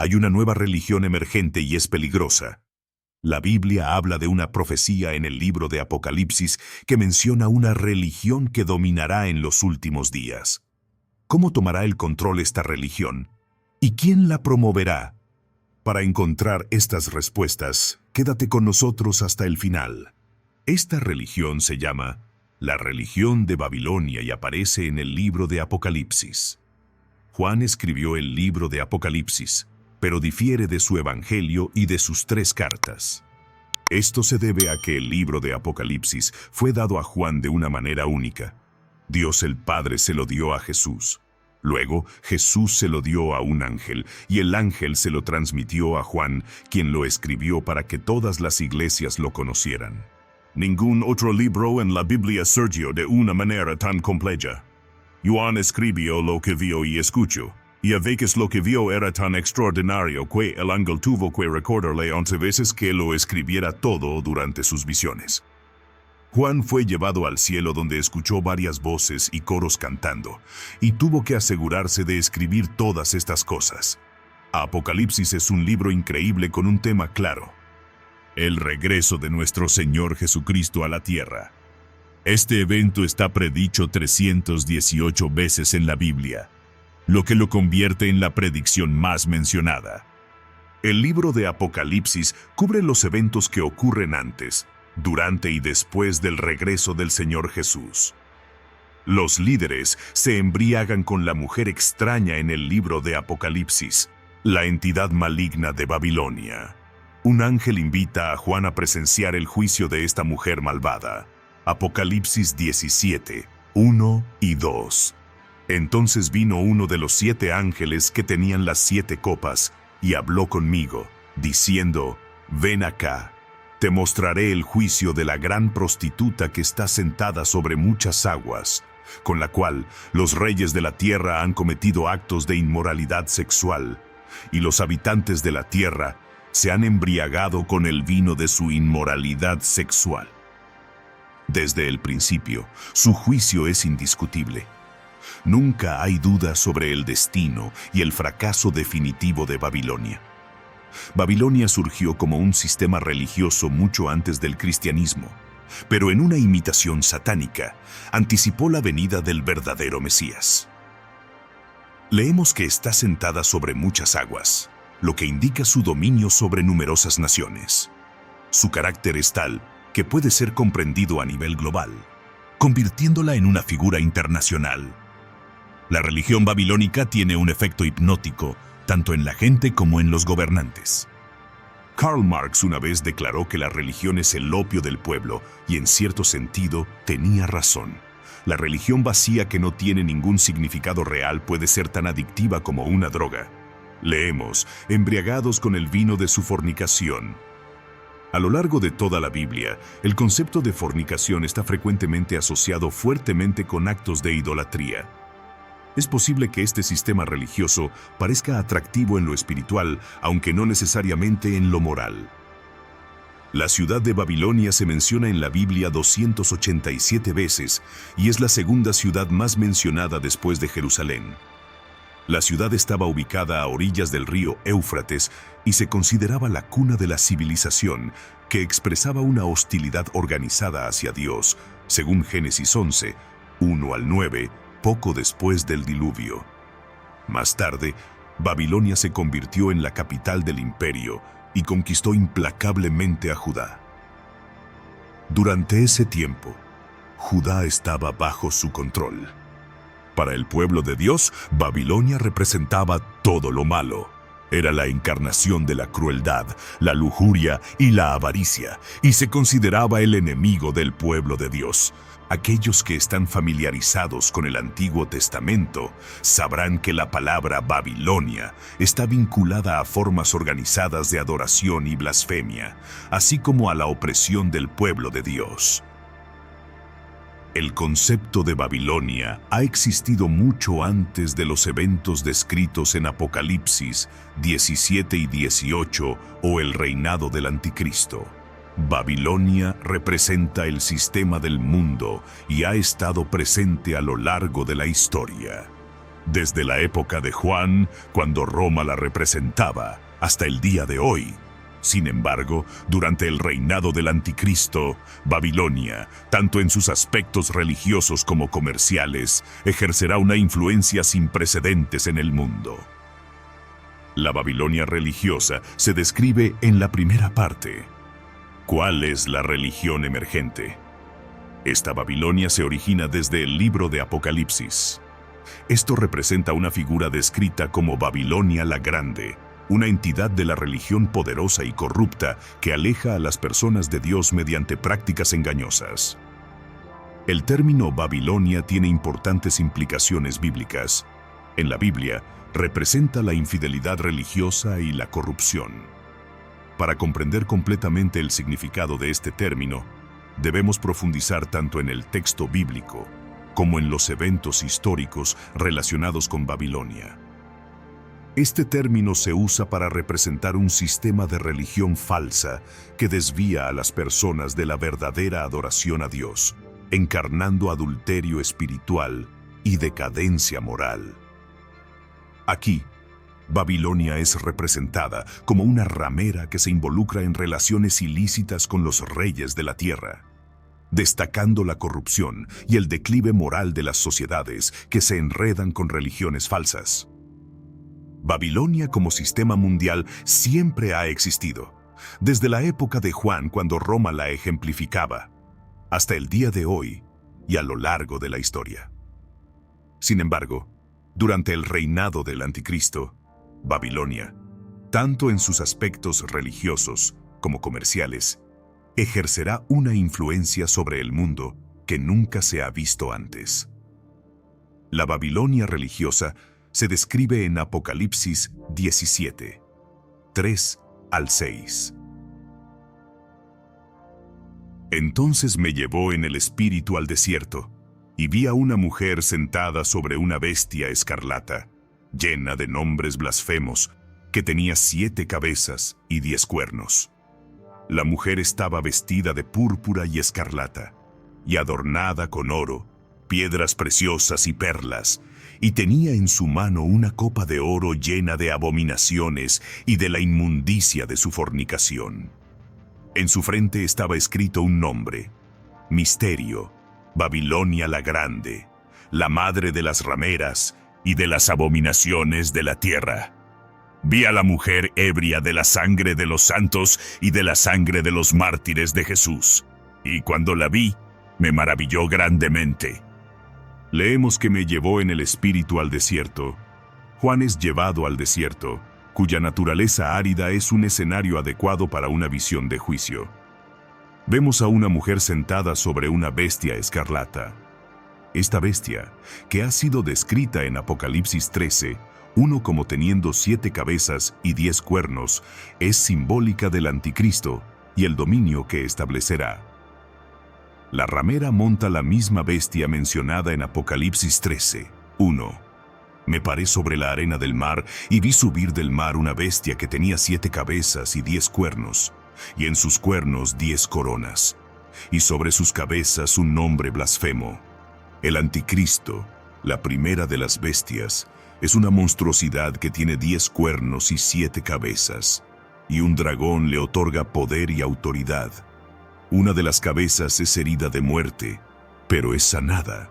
Hay una nueva religión emergente y es peligrosa. La Biblia habla de una profecía en el libro de Apocalipsis que menciona una religión que dominará en los últimos días. ¿Cómo tomará el control esta religión? ¿Y quién la promoverá? Para encontrar estas respuestas, quédate con nosotros hasta el final. Esta religión se llama la religión de Babilonia y aparece en el libro de Apocalipsis. Juan escribió el libro de Apocalipsis, pero difiere de su evangelio y de sus 3 cartas. Esto se debe a que el libro de Apocalipsis fue dado a Juan de una manera única. Dios el Padre se lo dio a Jesús. Luego, Jesús se lo dio a un ángel, y el ángel se lo transmitió a Juan, quien lo escribió para que todas las iglesias lo conocieran. Ningún otro libro en la Biblia surgió de una manera tan completa. Juan escribió lo que vio y escuchó, y a veces lo que vio era tan extraordinario que el ángel tuvo que recordarle 11 veces que lo escribiera todo durante sus visiones. Juan fue llevado al cielo donde escuchó varias voces y coros cantando, y tuvo que asegurarse de escribir todas estas cosas. Apocalipsis es un libro increíble con un tema claro: el regreso de nuestro Señor Jesucristo a la tierra. Este evento está predicho 318 veces en la Biblia, lo que lo convierte en la predicción más mencionada. El libro de Apocalipsis cubre los eventos que ocurren antes, durante y después del regreso del Señor Jesús. Los líderes se embriagan con la mujer extraña en el libro de Apocalipsis, la entidad maligna de Babilonia. Un ángel invita a Juan a presenciar el juicio de esta mujer malvada. Apocalipsis 17, 1 y 2. Entonces vino uno de los 7 ángeles que tenían las 7 copas y habló conmigo, diciendo: ven acá. Te mostraré el juicio de la gran prostituta que está sentada sobre muchas aguas, con la cual los reyes de la tierra han cometido actos de inmoralidad sexual, y los habitantes de la tierra se han embriagado con el vino de su inmoralidad sexual. Desde el principio, su juicio es indiscutible. Nunca hay duda sobre el destino y el fracaso definitivo de Babilonia. Babilonia surgió como un sistema religioso mucho antes del cristianismo, pero en una imitación satánica, anticipó la venida del verdadero Mesías. Leemos que está sentada sobre muchas aguas, lo que indica su dominio sobre numerosas naciones. Su carácter es tal que puede ser comprendido a nivel global, convirtiéndola en una figura internacional. La religión babilónica tiene un efecto hipnótico, tanto en la gente como en los gobernantes. Karl Marx una vez declaró que la religión es el opio del pueblo, y en cierto sentido tenía razón. La religión vacía que no tiene ningún significado real puede ser tan adictiva como una droga. Leemos: embriagados con el vino de su fornicación. A lo largo de toda la Biblia, el concepto de fornicación está frecuentemente asociado fuertemente con actos de idolatría. Es posible que este sistema religioso parezca atractivo en lo espiritual, aunque no necesariamente en lo moral. La ciudad de Babilonia se menciona en la Biblia 287 veces y es la segunda ciudad más mencionada después de Jerusalén. La ciudad estaba ubicada a orillas del río Éufrates y se consideraba la cuna de la civilización, que expresaba una hostilidad organizada hacia Dios, según Génesis 11, 1 al 9, poco después del diluvio. Más tarde, Babilonia se convirtió en la capital del imperio y conquistó implacablemente a Judá. Durante ese tiempo, Judá estaba bajo su control. Para el pueblo de Dios, Babilonia representaba todo lo malo. Era la encarnación de la crueldad, la lujuria y la avaricia, y se consideraba el enemigo del pueblo de Dios. Aquellos que están familiarizados con el Antiguo Testamento sabrán que la palabra Babilonia está vinculada a formas organizadas de adoración y blasfemia, así como a la opresión del pueblo de Dios. El concepto de Babilonia ha existido mucho antes de los eventos descritos en Apocalipsis 17 y 18 o el reinado del Anticristo. Babilonia representa el sistema del mundo y ha estado presente a lo largo de la historia. desde la época de Juan, cuando Roma la representaba, hasta el día de hoy. Sin embargo, durante el reinado del Anticristo, Babilonia, tanto en sus aspectos religiosos como comerciales, ejercerá una influencia sin precedentes en el mundo. La Babilonia religiosa se describe en la primera parte. ¿Cuál es la religión emergente? Esta Babilonia se origina desde el libro de Apocalipsis. Esto representa una figura descrita como Babilonia la Grande, una entidad de la religión poderosa y corrupta que aleja a las personas de Dios mediante prácticas engañosas. El término Babilonia tiene importantes implicaciones bíblicas. En la Biblia, representa la infidelidad religiosa y la corrupción. Para comprender completamente el significado de este término, debemos profundizar tanto en el texto bíblico como en los eventos históricos relacionados con Babilonia. Este término se usa para representar un sistema de religión falsa que desvía a las personas de la verdadera adoración a Dios, encarnando adulterio espiritual y decadencia moral. Aquí, Babilonia es representada como una ramera que se involucra en relaciones ilícitas con los reyes de la tierra, destacando la corrupción y el declive moral de las sociedades que se enredan con religiones falsas. Babilonia como sistema mundial siempre ha existido, desde la época de Juan cuando Roma la ejemplificaba, hasta el día de hoy y a lo largo de la historia. Sin embargo, durante el reinado del Anticristo, Babilonia, tanto en sus aspectos religiosos como comerciales, ejercerá una influencia sobre el mundo que nunca se ha visto antes. La Babilonia religiosa se describe en Apocalipsis 17, 3 al 6. Entonces me llevó en el espíritu al desierto, y vi a una mujer sentada sobre una bestia escarlata, llena de nombres blasfemos, que tenía 7 cabezas y 10 cuernos. La mujer estaba vestida de púrpura y escarlata, y adornada con oro, piedras preciosas y perlas, y tenía en su mano una copa de oro llena de abominaciones y de la inmundicia de su fornicación. En su frente estaba escrito un nombre: Misterio, Babilonia la Grande, la madre de las rameras y de las abominaciones de la tierra. Vi a la mujer ebria de la sangre de los santos y de la sangre de los mártires de Jesús, y cuando la vi, me maravilló grandemente. Leemos que me llevó en el espíritu al desierto. Juan es llevado al desierto, cuya naturaleza árida es un escenario adecuado para una visión de juicio. Vemos a una mujer sentada sobre una bestia escarlata. Esta bestia, que ha sido descrita en Apocalipsis 13, uno como teniendo 7 cabezas y 10 cuernos, es simbólica del Anticristo y el dominio que establecerá. La ramera monta la misma bestia mencionada en Apocalipsis 13, 1. Me paré sobre la arena del mar y vi subir del mar una bestia que tenía 7 cabezas y 10 cuernos, y en sus cuernos 10 coronas, y sobre sus cabezas un nombre blasfemo. El Anticristo, la primera de las bestias, es una monstruosidad que tiene 10 cuernos y 7 cabezas, y un dragón le otorga poder y autoridad. Una de las cabezas es herida de muerte, pero es sanada.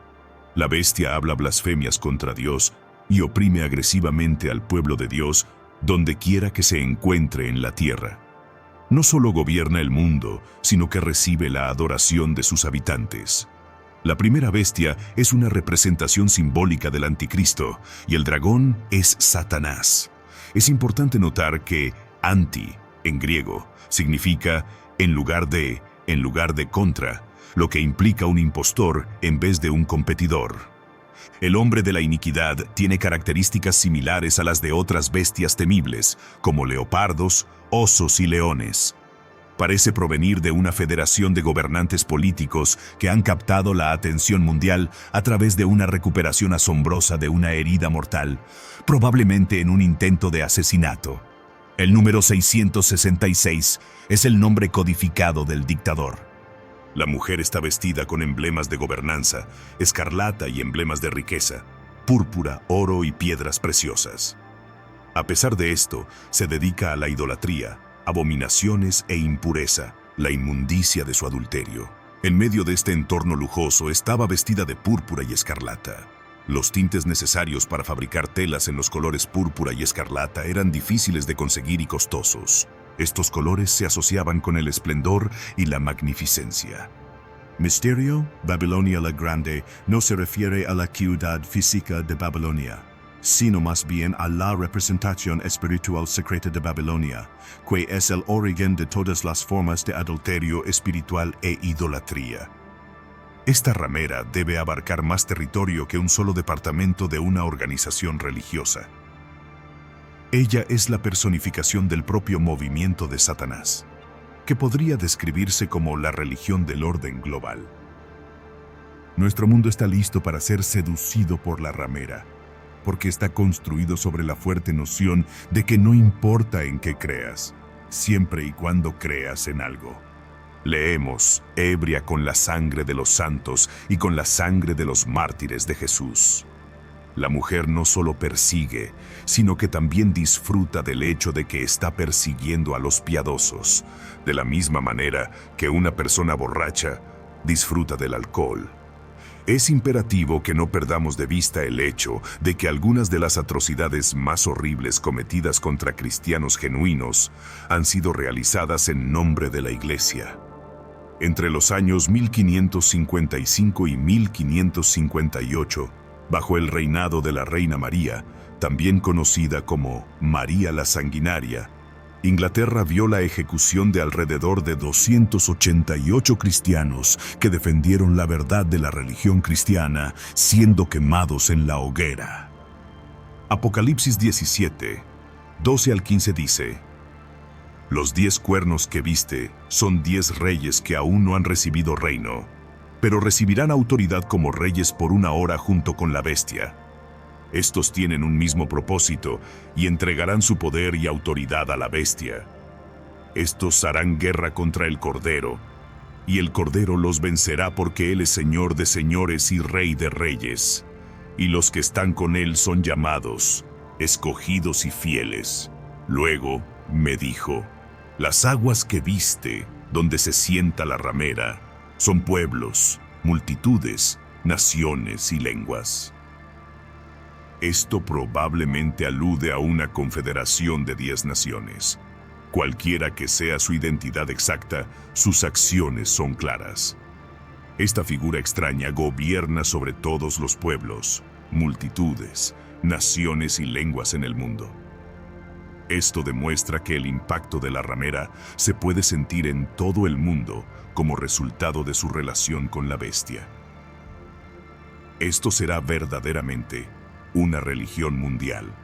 La bestia habla blasfemias contra Dios y oprime agresivamente al pueblo de Dios donde quiera que se encuentre en la tierra. No solo gobierna el mundo, sino que recibe la adoración de sus habitantes. La primera bestia es una representación simbólica del Anticristo y el dragón es Satanás. Es importante notar que anti, en griego, significa en lugar de contra, lo que implica un impostor en vez de un competidor. El hombre de la iniquidad tiene características similares a las de otras bestias temibles, como leopardos, osos y leones. Parece provenir de una federación de gobernantes políticos que han captado la atención mundial a través de una recuperación asombrosa de una herida mortal, probablemente en un intento de asesinato. El número 666 es el nombre codificado del dictador. La mujer está vestida con emblemas de gobernanza, escarlata y emblemas de riqueza. púrpura, oro y piedras preciosas. A pesar de esto, se dedica a la idolatría, abominaciones e impureza, la inmundicia de su adulterio. En medio de este entorno lujoso estaba vestida de púrpura y escarlata. Los tintes necesarios para fabricar telas en los colores púrpura y escarlata eran difíciles de conseguir y costosos. Estos colores se asociaban con el esplendor y la magnificencia. Misterio, Babilonia la Grande, no se refiere a la ciudad física de Babilonia, sino más bien a la representación espiritual secreta de Babilonia, que es el origen de todas las formas de adulterio espiritual e idolatría. Esta ramera debe abarcar más territorio que un solo departamento de una organización religiosa. Ella es la personificación del propio movimiento de Satanás, que podría describirse como la religión del orden global. Nuestro mundo está listo para ser seducido por la ramera, porque está construido sobre la fuerte noción de que no importa en qué creas, siempre y cuando creas en algo. Leemos, ebria con la sangre de los santos y con la sangre de los mártires de Jesús. La mujer no solo persigue, sino que también disfruta del hecho de que está persiguiendo a los piadosos, de la misma manera que una persona borracha disfruta del alcohol. Es imperativo que no perdamos de vista el hecho de que algunas de las atrocidades más horribles cometidas contra cristianos genuinos han sido realizadas en nombre de la Iglesia. Entre los años 1555 y 1558, bajo el reinado de la Reina María, también conocida como María la Sanguinaria, Inglaterra vio la ejecución de alrededor de 288 cristianos que defendieron la verdad de la religión cristiana, siendo quemados en la hoguera. Apocalipsis 17, 12 al 15 dice: Los 10 cuernos que viste son 10 reyes que aún no han recibido reino, pero recibirán autoridad como reyes por una hora junto con la bestia. Estos tienen un mismo propósito y entregarán su poder y autoridad a la bestia. Estos harán guerra contra el Cordero, y el Cordero los vencerá porque Él es Señor de señores y Rey de reyes. Y los que están con Él son llamados, escogidos y fieles. Luego me dijo: Las aguas que viste, donde se sienta la ramera, son pueblos, multitudes, naciones y lenguas. Esto probablemente alude a una confederación de 10 naciones. Cualquiera que sea su identidad exacta, sus acciones son claras. Esta figura extraña gobierna sobre todos los pueblos, multitudes, naciones y lenguas en el mundo. Esto demuestra que el impacto de la ramera se puede sentir en todo el mundo como resultado de su relación con la bestia. Esto será verdaderamente una religión mundial.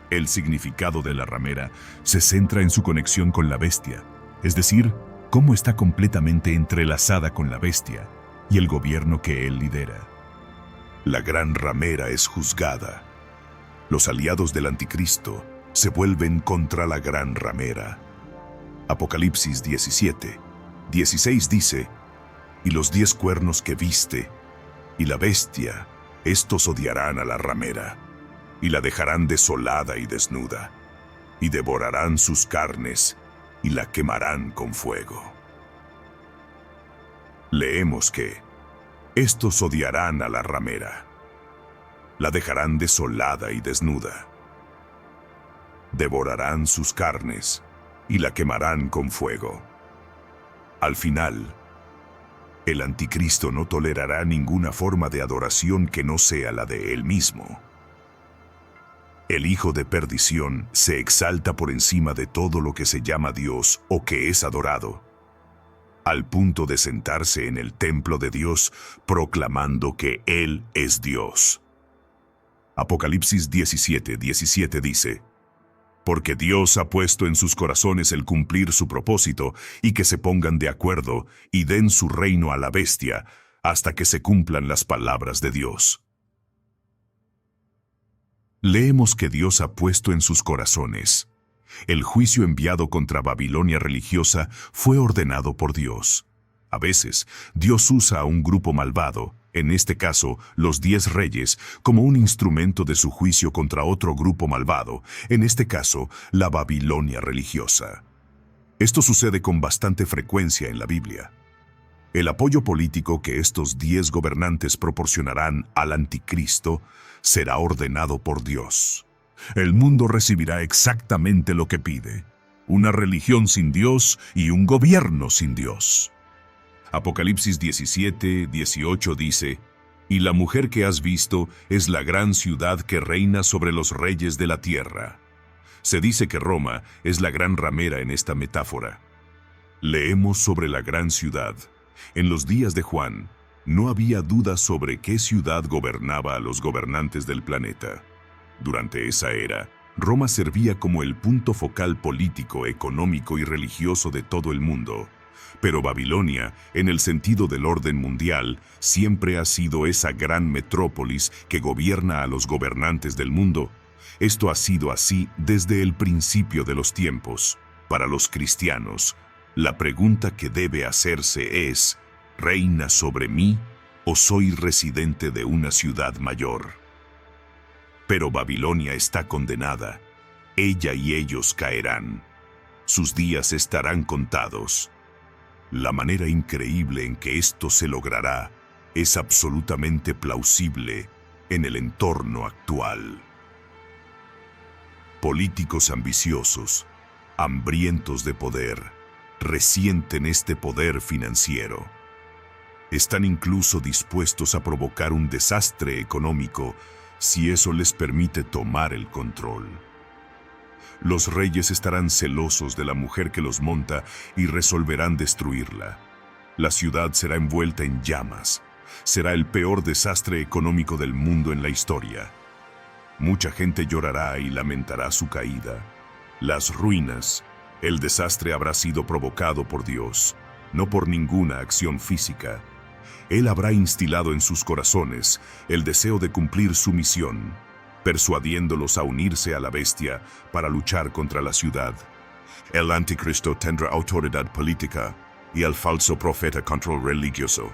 El significado de la ramera se centra en su conexión con la bestia, es decir, cómo está completamente entrelazada con la bestia y el gobierno que él lidera. La gran ramera es juzgada. Los aliados del anticristo se vuelven contra la gran ramera. Apocalipsis 17, 16 dice: Y los 10 cuernos que viste, y la bestia, estos odiarán a la ramera, y la dejarán desolada y desnuda, y devorarán sus carnes, y la quemarán con fuego. Leemos que estos odiarán a la ramera, la dejarán desolada y desnuda, devorarán sus carnes, y la quemarán con fuego. Al final, el anticristo no tolerará ninguna forma de adoración que no sea la de él mismo. El hijo de perdición se exalta por encima de todo lo que se llama Dios o que es adorado, al punto de sentarse en el templo de Dios proclamando que Él es Dios. Apocalipsis 17, 17 dice: Porque Dios ha puesto en sus corazones el cumplir su propósito y que se pongan de acuerdo y den su reino a la bestia hasta que se cumplan las palabras de Dios. Leemos que Dios ha puesto en sus corazones. El juicio enviado contra Babilonia religiosa fue ordenado por Dios. A veces, Dios usa a un grupo malvado, en este caso, los 10 reyes, como un instrumento de su juicio contra otro grupo malvado, en este caso, la Babilonia religiosa. Esto sucede con bastante frecuencia en la Biblia. El apoyo político que estos 10 gobernantes proporcionarán al anticristo será ordenado por Dios. El mundo recibirá exactamente lo que pide: una religión sin Dios y un gobierno sin Dios. Apocalipsis 17:18 dice: «Y la mujer que has visto es la gran ciudad que reina sobre los reyes de la tierra». Se dice que Roma es la gran ramera en esta metáfora. Leemos sobre la gran ciudad. En los días de Juan, no había duda sobre qué ciudad gobernaba a los gobernantes del planeta. Durante esa era, Roma servía como el punto focal político, económico y religioso de todo el mundo. Pero Babilonia, en el sentido del orden mundial, siempre ha sido esa gran metrópolis que gobierna a los gobernantes del mundo. Esto ha sido así desde el principio de los tiempos. Para los cristianos, la pregunta que debe hacerse es: ¿reina sobre mí o soy residente de una ciudad mayor? Pero Babilonia está condenada. Ella y ellos caerán. Sus días estarán contados. La manera increíble en que esto se logrará es absolutamente plausible en el entorno actual. Políticos ambiciosos, hambrientos de poder, resienten este poder financiero. Están incluso dispuestos a provocar un desastre económico si eso les permite tomar el control. Los reyes estarán celosos de la mujer que los monta y resolverán destruirla. La ciudad será envuelta en llamas. Será el peor desastre económico del mundo en la historia. Mucha gente llorará y lamentará su caída. Las ruinas, el desastre habrá sido provocado por Dios, no por ninguna acción física. Él habrá instilado en sus corazones el deseo de cumplir su misión, persuadiéndolos a unirse a la bestia para luchar contra la ciudad. El anticristo tendrá autoridad política y el falso profeta control religioso.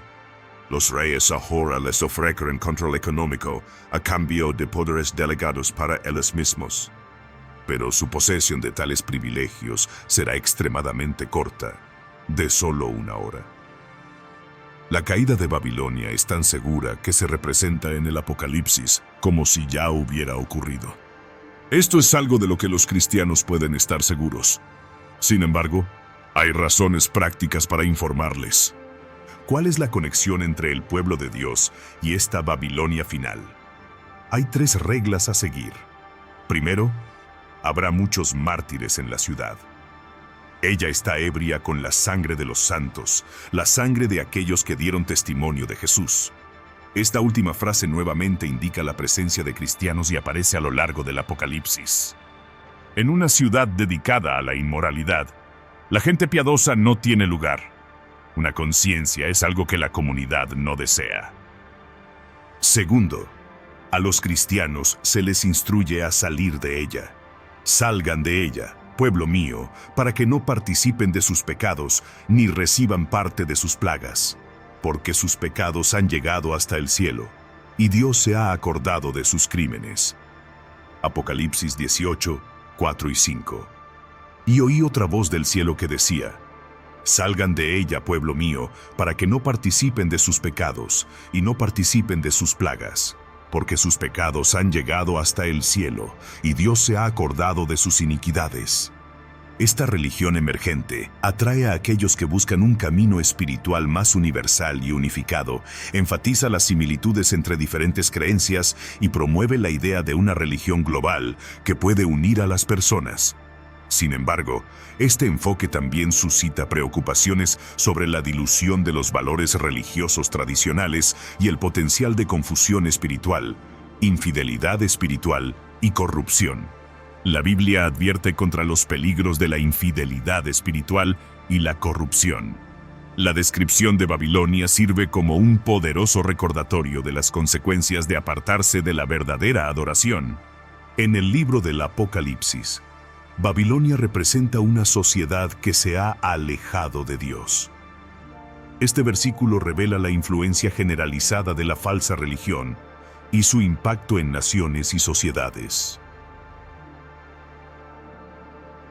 Los reyes ahora les ofrecen control económico a cambio de poderes delegados para ellos mismos. Pero su posesión de tales privilegios será extremadamente corta, de solo una hora. La caída de Babilonia es tan segura que se representa en el Apocalipsis como si ya hubiera ocurrido. Esto es algo de lo que los cristianos pueden estar seguros. Sin embargo, hay razones prácticas para informarles. ¿Cuál es la conexión entre el pueblo de Dios y esta Babilonia final? Hay 3 reglas a seguir. Primero, habrá muchos mártires en la ciudad. Ella está ebria con la sangre de los santos, la sangre de aquellos que dieron testimonio de Jesús. Esta última frase nuevamente indica la presencia de cristianos y aparece a lo largo del Apocalipsis. En una ciudad dedicada a la inmoralidad, la gente piadosa no tiene lugar. Una conciencia es algo que la comunidad no desea. Segundo, a los cristianos se les instruye a salir de ella. Salgan de ella, pueblo mío, para que no participen de sus pecados ni reciban parte de sus plagas, porque sus pecados han llegado hasta el cielo, y Dios se ha acordado de sus crímenes. Apocalipsis 18, 4 y 5. Y oí otra voz del cielo que decía: salgan de ella, pueblo mío, para que no participen de sus pecados y no participen de sus plagas, porque sus pecados han llegado hasta el cielo, y Dios se ha acordado de sus iniquidades. Esta religión emergente atrae a aquellos que buscan un camino espiritual más universal y unificado, enfatiza las similitudes entre diferentes creencias y promueve la idea de una religión global que puede unir a las personas. Sin embargo, este enfoque también suscita preocupaciones sobre la dilución de los valores religiosos tradicionales y el potencial de confusión espiritual, infidelidad espiritual y corrupción. La Biblia advierte contra los peligros de la infidelidad espiritual y la corrupción. La descripción de Babilonia sirve como un poderoso recordatorio de las consecuencias de apartarse de la verdadera adoración. En el libro del Apocalipsis, Babilonia representa una sociedad que se ha alejado de Dios. Este versículo revela la influencia generalizada de la falsa religión y su impacto en naciones y sociedades.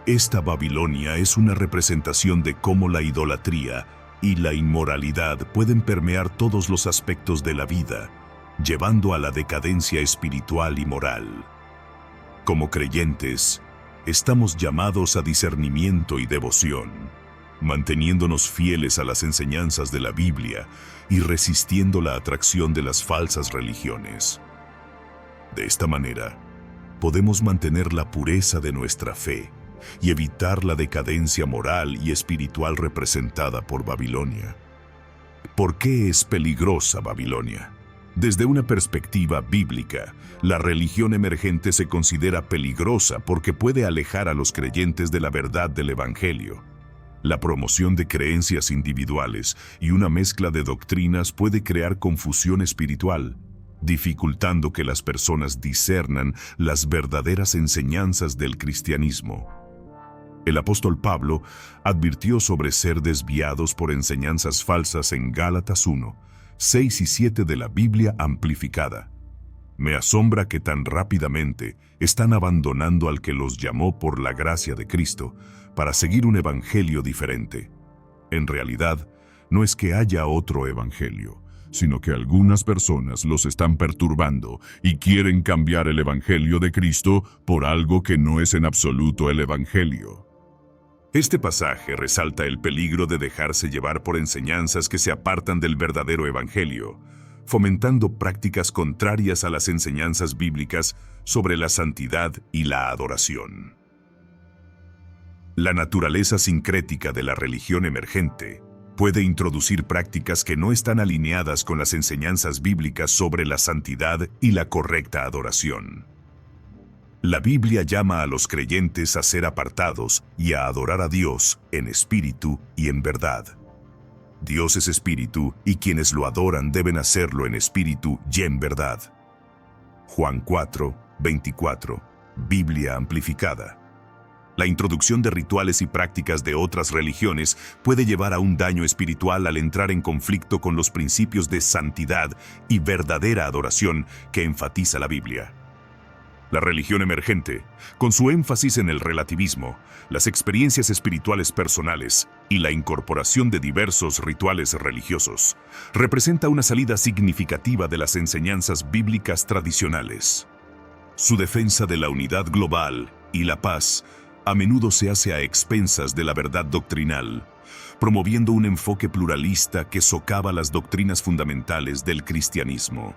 Esta Babilonia es una representación de cómo la idolatría y la inmoralidad pueden permear todos los aspectos de la vida, llevando a la decadencia espiritual y moral. Como creyentes, estamos llamados a discernimiento y devoción, manteniéndonos fieles a las enseñanzas de la Biblia y resistiendo la atracción de las falsas religiones. De esta manera, podemos mantener la pureza de nuestra fe y evitar la decadencia moral y espiritual representada por Babilonia. ¿Por qué es peligrosa Babilonia? Desde una perspectiva bíblica, la religión emergente se considera peligrosa porque puede alejar a los creyentes de la verdad del Evangelio. La promoción de creencias individuales y una mezcla de doctrinas puede crear confusión espiritual, dificultando que las personas discernan las verdaderas enseñanzas del cristianismo. El apóstol Pablo advirtió sobre ser desviados por enseñanzas falsas en Gálatas 1, 6 y 7 de la Biblia amplificada. Me asombra que tan rápidamente están abandonando al que los llamó por la gracia de Cristo para seguir un evangelio diferente. En realidad, no es que haya otro evangelio, sino que algunas personas los están perturbando y quieren cambiar el evangelio de Cristo por algo que no es en absoluto el evangelio. Este pasaje resalta el peligro de dejarse llevar por enseñanzas que se apartan del verdadero evangelio, fomentando prácticas contrarias a las enseñanzas bíblicas sobre la santidad y la adoración. La naturaleza sincrética de la religión emergente puede introducir prácticas que no están alineadas con las enseñanzas bíblicas sobre la santidad y la correcta adoración. La Biblia llama a los creyentes a ser apartados y a adorar a Dios en espíritu y en verdad. Dios es espíritu y quienes lo adoran deben hacerlo en espíritu y en verdad. Juan 4, 24, Biblia amplificada. La introducción de rituales y prácticas de otras religiones puede llevar a un daño espiritual al entrar en conflicto con los principios de santidad y verdadera adoración que enfatiza la Biblia. La religión emergente, con su énfasis en el relativismo, las experiencias espirituales personales y la incorporación de diversos rituales religiosos, representa una salida significativa de las enseñanzas bíblicas tradicionales. Su defensa de la unidad global y la paz a menudo se hace a expensas de la verdad doctrinal, promoviendo un enfoque pluralista que socava las doctrinas fundamentales del cristianismo.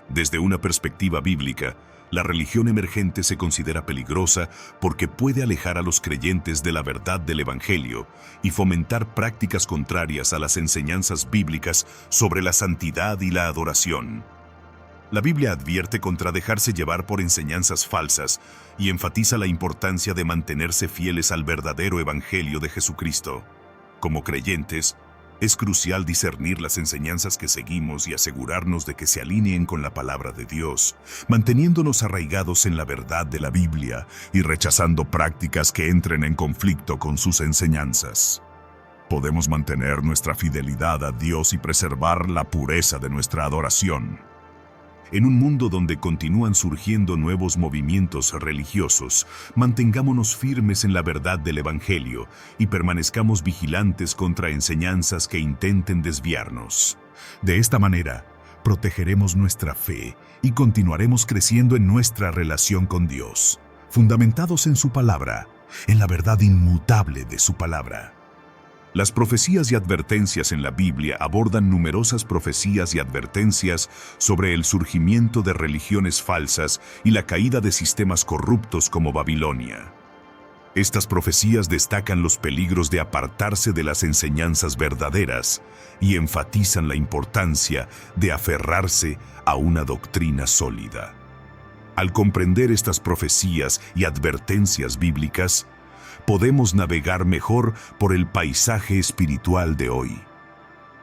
Desde una perspectiva bíblica, la religión emergente se considera peligrosa porque puede alejar a los creyentes de la verdad del Evangelio y fomentar prácticas contrarias a las enseñanzas bíblicas sobre la santidad y la adoración. La Biblia advierte contra dejarse llevar por enseñanzas falsas y enfatiza la importancia de mantenerse fieles al verdadero Evangelio de Jesucristo. Como creyentes, es crucial discernir las enseñanzas que seguimos y asegurarnos de que se alineen con la palabra de Dios, manteniéndonos arraigados en la verdad de la Biblia y rechazando prácticas que entren en conflicto con sus enseñanzas. Podemos mantener nuestra fidelidad a Dios y preservar la pureza de nuestra adoración. En un mundo donde continúan surgiendo nuevos movimientos religiosos, mantengámonos firmes en la verdad del Evangelio y permanezcamos vigilantes contra enseñanzas que intenten desviarnos. De esta manera, protegeremos nuestra fe y continuaremos creciendo en nuestra relación con Dios, fundamentados en su palabra, en la verdad inmutable de su palabra. Las profecías y advertencias en la Biblia abordan numerosas profecías y advertencias sobre el surgimiento de religiones falsas y la caída de sistemas corruptos como Babilonia. Estas profecías destacan los peligros de apartarse de las enseñanzas verdaderas y enfatizan la importancia de aferrarse a una doctrina sólida. Al comprender estas profecías y advertencias bíblicas, podemos navegar mejor por el paisaje espiritual de hoy.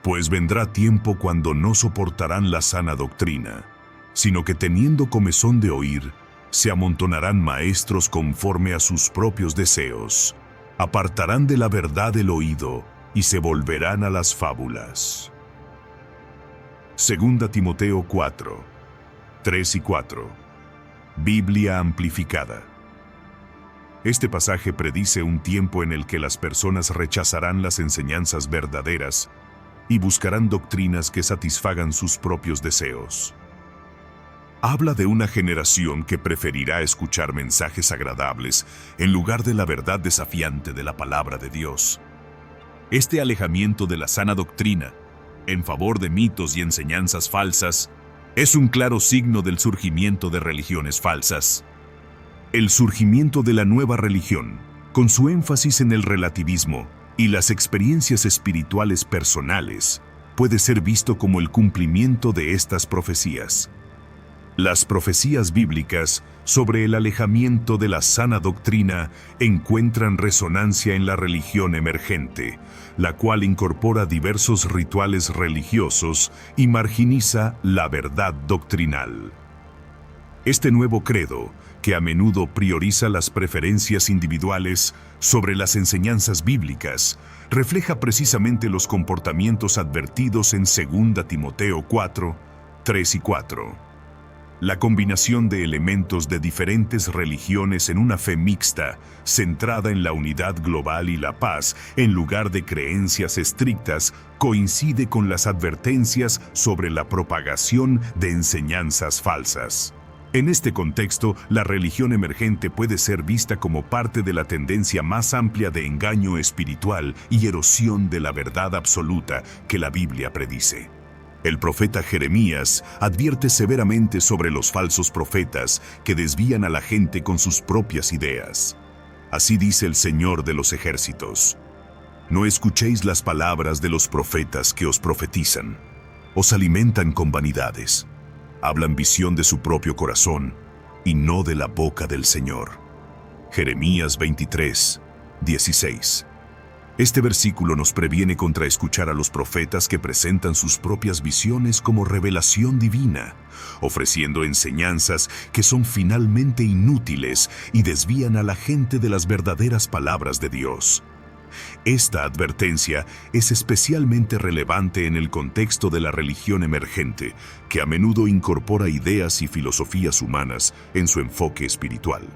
Pues vendrá tiempo cuando no soportarán la sana doctrina, sino que teniendo comezón de oír, se amontonarán maestros conforme a sus propios deseos, apartarán de la verdad el oído y se volverán a las fábulas. 2 Timoteo 4, 3 y 4. Biblia amplificada. Este pasaje predice un tiempo en el que las personas rechazarán las enseñanzas verdaderas y buscarán doctrinas que satisfagan sus propios deseos. Habla de una generación que preferirá escuchar mensajes agradables en lugar de la verdad desafiante de la palabra de Dios. Este alejamiento de la sana doctrina, en favor de mitos y enseñanzas falsas, es un claro signo del surgimiento de religiones falsas. El surgimiento de la nueva religión, con su énfasis en el relativismo y las experiencias espirituales personales, puede ser visto como el cumplimiento de estas profecías. Las profecías bíblicas sobre el alejamiento de la sana doctrina encuentran resonancia en la religión emergente, la cual incorpora diversos rituales religiosos y marginiza la verdad doctrinal. Este nuevo credo, que a menudo prioriza las preferencias individuales sobre las enseñanzas bíblicas, refleja precisamente los comportamientos advertidos en 2 Timoteo 4, 3 y 4. La combinación de elementos de diferentes religiones en una fe mixta, centrada en la unidad global y la paz, en lugar de creencias estrictas, coincide con las advertencias sobre la propagación de enseñanzas falsas. En este contexto, la religión emergente puede ser vista como parte de la tendencia más amplia de engaño espiritual y erosión de la verdad absoluta que la Biblia predice. El profeta Jeremías advierte severamente sobre los falsos profetas que desvían a la gente con sus propias ideas. Así dice el Señor de los ejércitos: no escuchéis las palabras de los profetas que os profetizan. Os alimentan con vanidades. Hablan visión de su propio corazón y no de la boca del Señor. Jeremías 23, 16. Este versículo nos previene contra escuchar a los profetas que presentan sus propias visiones como revelación divina, ofreciendo enseñanzas que son finalmente inútiles y desvían a la gente de las verdaderas palabras de Dios. Esta advertencia es especialmente relevante en el contexto de la religión emergente, que a menudo incorpora ideas y filosofías humanas en su enfoque espiritual.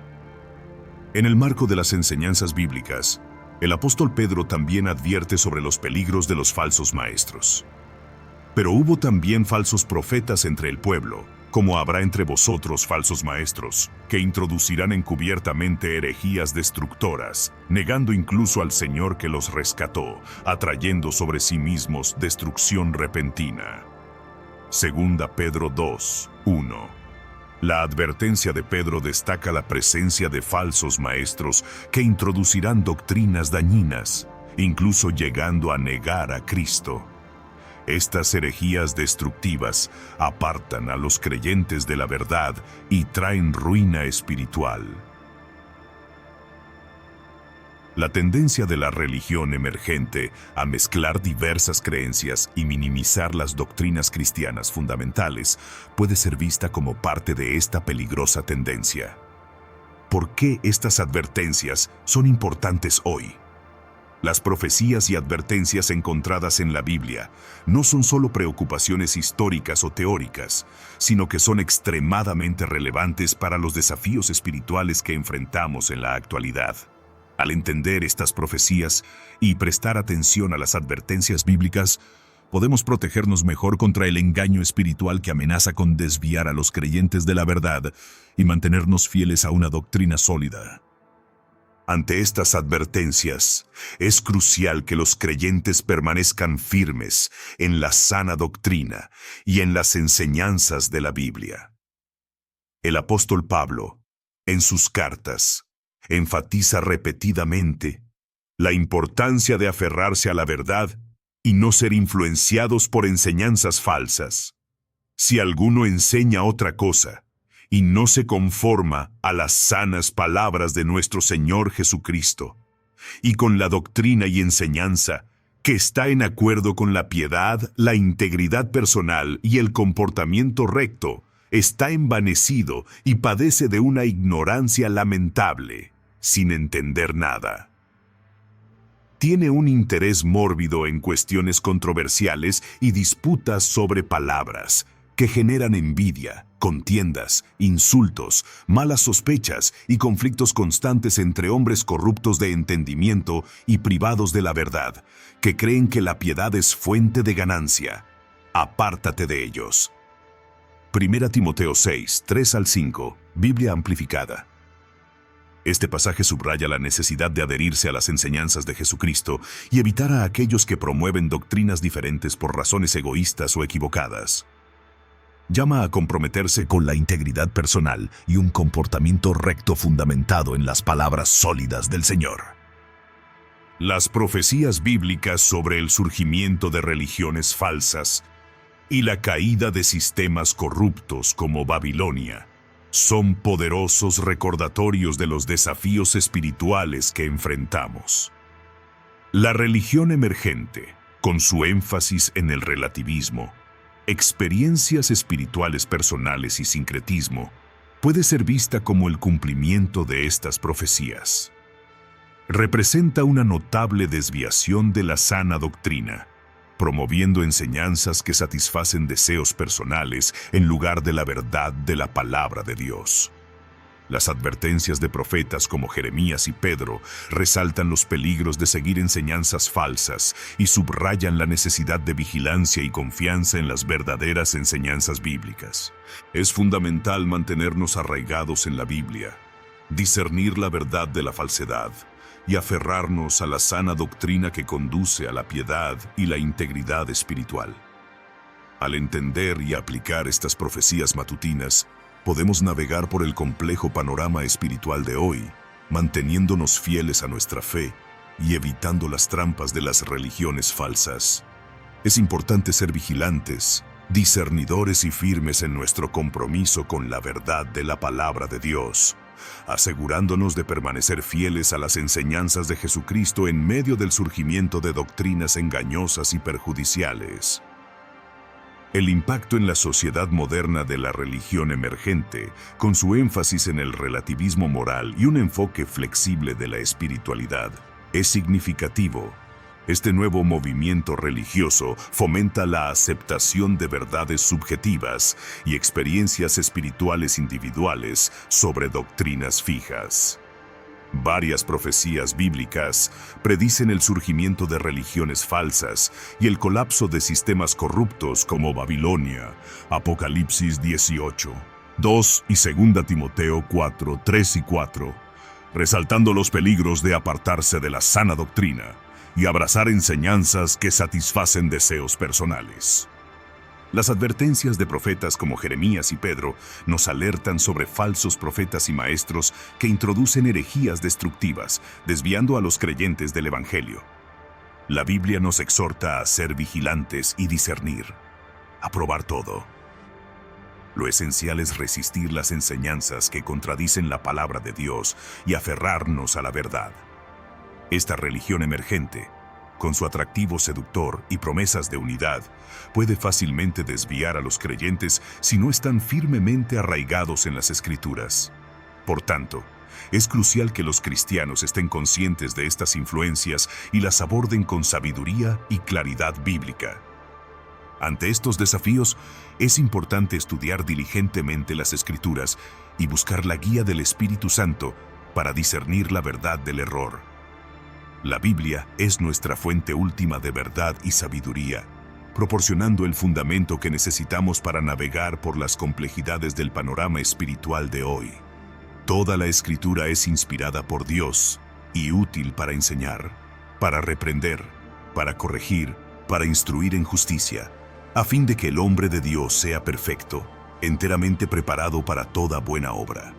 En el marco de las enseñanzas bíblicas, el apóstol Pedro también advierte sobre los peligros de los falsos maestros. Pero hubo también falsos profetas entre el pueblo, como habrá entre vosotros falsos maestros, que introducirán encubiertamente herejías destructoras, negando incluso al Señor que los rescató, atrayendo sobre sí mismos destrucción repentina. 2 Pedro 2, 1. La advertencia de Pedro destaca la presencia de falsos maestros que introducirán doctrinas dañinas, incluso llegando a negar a Cristo. Estas herejías destructivas apartan a los creyentes de la verdad y traen ruina espiritual. La tendencia de la religión emergente a mezclar diversas creencias y minimizar las doctrinas cristianas fundamentales puede ser vista como parte de esta peligrosa tendencia. ¿Por qué estas advertencias son importantes hoy? Las profecías y advertencias encontradas en la Biblia no son solo preocupaciones históricas o teóricas, sino que son extremadamente relevantes para los desafíos espirituales que enfrentamos en la actualidad. Al entender estas profecías y prestar atención a las advertencias bíblicas, podemos protegernos mejor contra el engaño espiritual que amenaza con desviar a los creyentes de la verdad y mantenernos fieles a una doctrina sólida. Ante estas advertencias, es crucial que los creyentes permanezcan firmes en la sana doctrina y en las enseñanzas de la Biblia. El apóstol Pablo, en sus cartas, enfatiza repetidamente la importancia de aferrarse a la verdad y no ser influenciados por enseñanzas falsas. Si alguno enseña otra cosa y no se conforma a las sanas palabras de nuestro Señor Jesucristo, y con la doctrina y enseñanza que está en acuerdo con la piedad, la integridad personal y el comportamiento recto, está envanecido y padece de una ignorancia lamentable, sin entender nada. tiene un interés mórbido en cuestiones controversiales y disputas sobre palabras, que generan envidia, contiendas, insultos, malas sospechas y conflictos constantes entre hombres corruptos de entendimiento y privados de la verdad, que creen que la piedad es fuente de ganancia. Apártate de ellos. 1 Timoteo 6, 3 al 5, Biblia amplificada. Este pasaje subraya la necesidad de adherirse a las enseñanzas de Jesucristo y evitar a aquellos que promueven doctrinas diferentes por razones egoístas o equivocadas. Llama a comprometerse con la integridad personal y un comportamiento recto fundamentado en las palabras sólidas del Señor. Las profecías bíblicas sobre el surgimiento de religiones falsas y la caída de sistemas corruptos como Babilonia son poderosos recordatorios de los desafíos espirituales que enfrentamos. La religión emergente, con su énfasis en el relativismo, experiencias espirituales personales y sincretismo, puede ser vista como el cumplimiento de estas profecías. Representa una notable desviación de la sana doctrina, promoviendo enseñanzas que satisfacen deseos personales en lugar de la verdad de la palabra de Dios. Las advertencias de profetas como Jeremías y Pedro resaltan los peligros de seguir enseñanzas falsas y subrayan la necesidad de vigilancia y confianza en las verdaderas enseñanzas bíblicas. Es fundamental mantenernos arraigados en la Biblia, discernir la verdad de la falsedad y aferrarnos a la sana doctrina que conduce a la piedad y la integridad espiritual. Al entender y aplicar estas profecías matutinas, podemos navegar por el complejo panorama espiritual de hoy, manteniéndonos fieles a nuestra fe y evitando las trampas de las religiones falsas. Es importante ser vigilantes, discernidores y firmes en nuestro compromiso con la verdad de la palabra de Dios, asegurándonos de permanecer fieles a las enseñanzas de Jesucristo en medio del surgimiento de doctrinas engañosas y perjudiciales. El impacto en la sociedad moderna de la religión emergente, con su énfasis en el relativismo moral y un enfoque flexible de la espiritualidad, es significativo. Este nuevo movimiento religioso fomenta la aceptación de verdades subjetivas y experiencias espirituales individuales sobre doctrinas fijas. Varias profecías bíblicas predicen el surgimiento de religiones falsas y el colapso de sistemas corruptos como Babilonia, Apocalipsis 18, 2 y 2 Timoteo 4, 3 y 4, resaltando los peligros de apartarse de la sana doctrina y abrazar enseñanzas que satisfacen deseos personales. Las advertencias de profetas como Jeremías y Pedro nos alertan sobre falsos profetas y maestros que introducen herejías destructivas, desviando a los creyentes del Evangelio. La Biblia nos exhorta a ser vigilantes y discernir, a probar todo. Lo esencial es resistir las enseñanzas que contradicen la palabra de Dios y aferrarnos a la verdad. Esta religión emergente, con su atractivo seductor y promesas de unidad, puede fácilmente desviar a los creyentes si no están firmemente arraigados en las Escrituras. Por tanto, es crucial que los cristianos estén conscientes de estas influencias y las aborden con sabiduría y claridad bíblica. Ante estos desafíos, es importante estudiar diligentemente las Escrituras y buscar la guía del Espíritu Santo para discernir la verdad del error. La Biblia es nuestra fuente última de verdad y sabiduría, proporcionando el fundamento que necesitamos para navegar por las complejidades del panorama espiritual de hoy. Toda la Escritura es inspirada por Dios y útil para enseñar, para reprender, para corregir, para instruir en justicia, a fin de que el hombre de Dios sea perfecto, enteramente preparado para toda buena obra.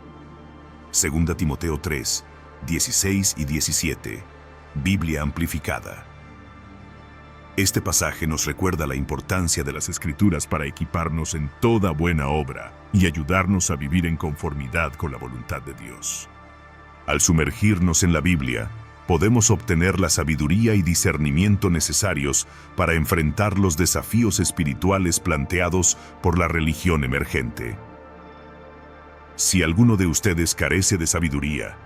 2 Timoteo 3, 16 y 17. Biblia amplificada. Este pasaje nos recuerda la importancia de las Escrituras para equiparnos en toda buena obra y ayudarnos a vivir en conformidad con la voluntad de Dios. Al sumergirnos en la Biblia, podemos obtener la sabiduría y discernimiento necesarios para enfrentar los desafíos espirituales planteados por la religión emergente. Si alguno de ustedes carece de sabiduría,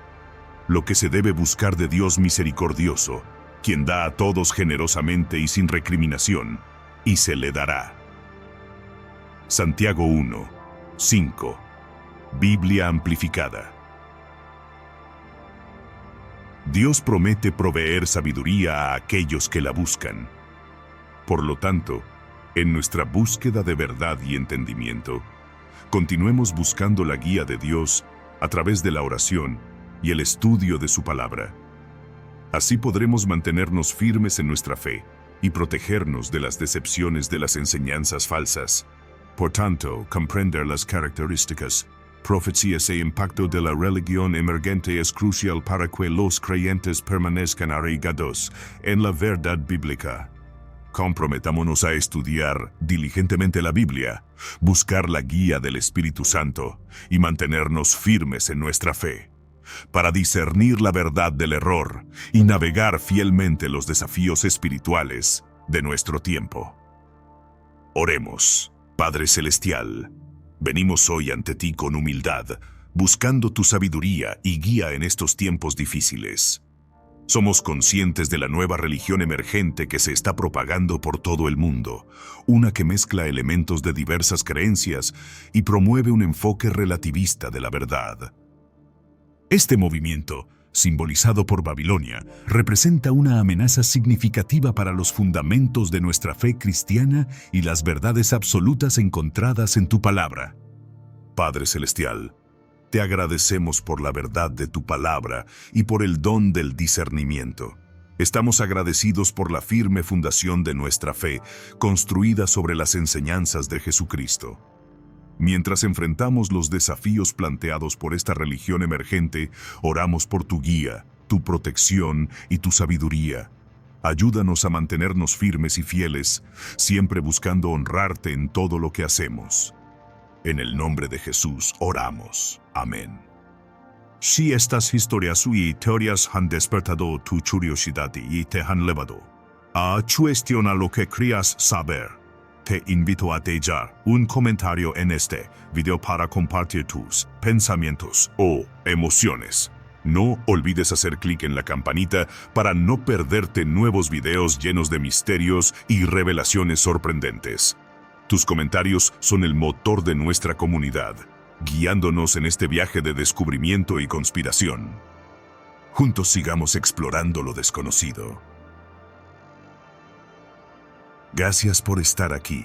lo que se debe buscar de Dios misericordioso, quien da a todos generosamente y sin recriminación, y se le dará. Santiago 1, 5. Biblia amplificada. Dios promete proveer sabiduría a aquellos que la buscan. Por lo tanto, en nuestra búsqueda de verdad y entendimiento, continuemos buscando la guía de Dios a través de la oración y el estudio de su palabra. Así podremos mantenernos firmes en nuestra fe y protegernos de las decepciones de las enseñanzas falsas. Por tanto, comprender las características, profecías e impacto de la religión emergente es crucial para que los creyentes permanezcan arraigados en la verdad bíblica. Comprometámonos a estudiar diligentemente la Biblia, buscar la guía del Espíritu Santo y mantenernos firmes en nuestra fe, para discernir la verdad del error y navegar fielmente los desafíos espirituales de nuestro tiempo. Oremos. Padre Celestial, venimos hoy ante ti con humildad, buscando tu sabiduría y guía en estos tiempos difíciles. Somos conscientes de la nueva religión emergente que se está propagando por todo el mundo, una que mezcla elementos de diversas creencias y promueve un enfoque relativista de la verdad. Este movimiento, simbolizado por Babilonia, representa una amenaza significativa para los fundamentos de nuestra fe cristiana y las verdades absolutas encontradas en tu palabra. Padre Celestial, te agradecemos por la verdad de tu palabra y por el don del discernimiento. Estamos agradecidos por la firme fundación de nuestra fe, construida sobre las enseñanzas de Jesucristo. Mientras enfrentamos los desafíos planteados por esta religión emergente, oramos por tu guía, tu protección y tu sabiduría. Ayúdanos a mantenernos firmes y fieles, siempre buscando honrarte en todo lo que hacemos. En el nombre de Jesús oramos. Amén. Si estas historias y teorías han despertado tu curiosidad y te han llevado a cuestionar lo que querías saber, te invito a dejar un comentario en este video para compartir tus pensamientos o emociones. No olvides hacer clic en la campanita para no perderte nuevos videos llenos de misterios y revelaciones sorprendentes. Tus comentarios son el motor de nuestra comunidad, guiándonos en este viaje de descubrimiento y conspiración. Juntos sigamos explorando lo desconocido. Gracias por estar aquí.